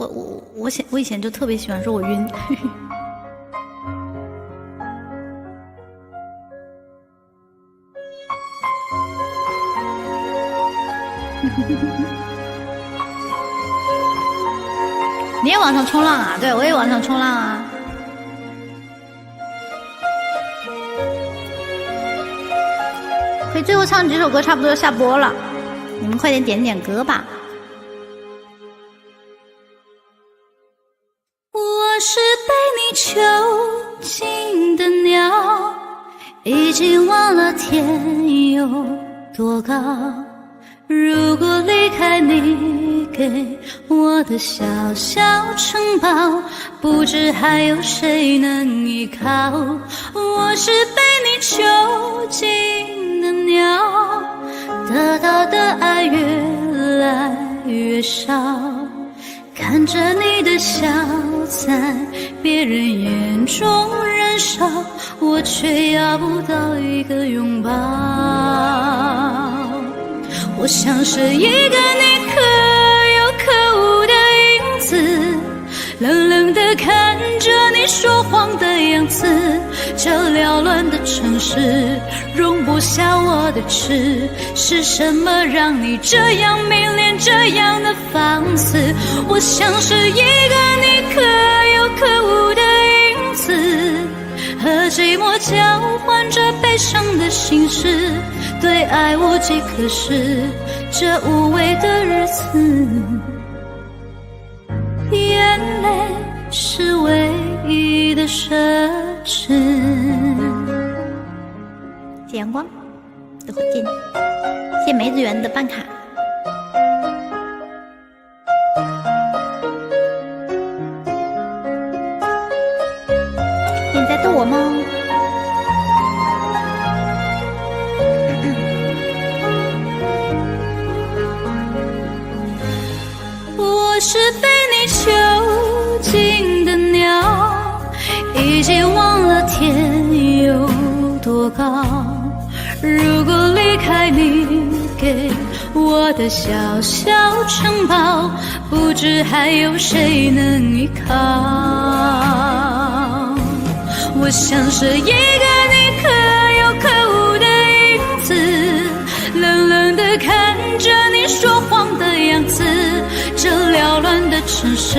我以前就特别喜欢说我晕。你也网上冲浪啊？对，我也网上冲浪啊。可以最后唱几首歌，差不多下播了，你们快点点点歌吧。我是被你囚禁的鸟，已经忘了天有多高。如果离开你给我的小小城堡，不知还有谁能依靠。我是被你囚禁的鸟，得到的爱越来越少，看着你的笑在别人眼中燃烧，我却要不到一个拥抱。我像是一个你可有可无的影子，冷冷地看着你说谎的样子。这缭乱的城市容不下我的痴，是什么让你这样迷恋，这样的放肆？我像是一个你可有可无的影子，和寂寞交换着悲伤的心事，对爱无计可施，这无味的日子，眼泪是唯一的奢侈。谢阳光的火箭，谢梅子园的办卡。你在逗我吗？我是被你囚禁的鸟，已经忘了天有多高。如果离开你给我的小小城堡，不知还有谁能依靠。我像是一个你可有可无的影子，冷冷地看着你说谎的样子。这缭乱的城市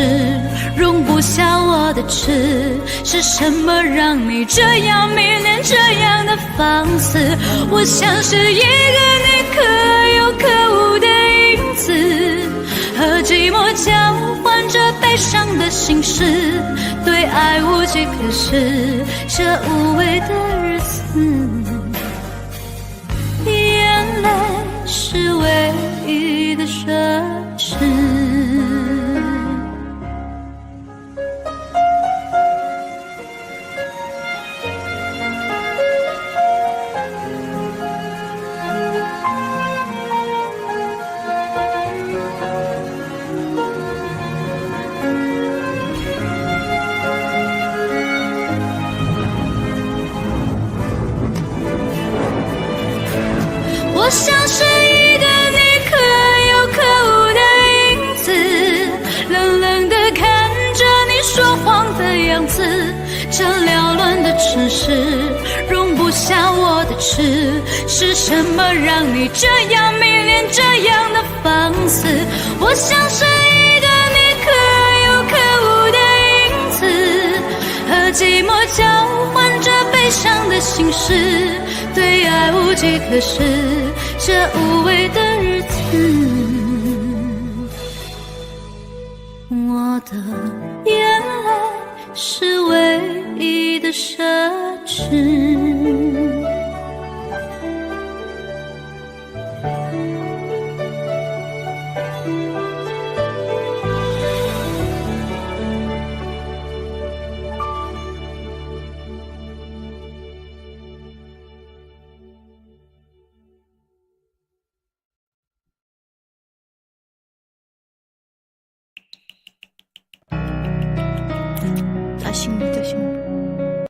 容不下我的痴，是什么让你这样迷恋，这样的放肆？我像是一个你可有可无的影子，和寂寞交换着悲伤的心事，对爱无计可施，这无味的日子，眼泪是唯一的奢侈。我像是一个你可有可无的影子，冷冷地看着你说谎的样子。这缭乱的城市容不下我的痴，是什么让你这样迷恋，这样的放肆？我像是一个你可有可无的影子，和寂寞交换着悲伤的心事，对爱无计可施，这无味的日子，我的眼泪是唯一的奢侈。小心，小心。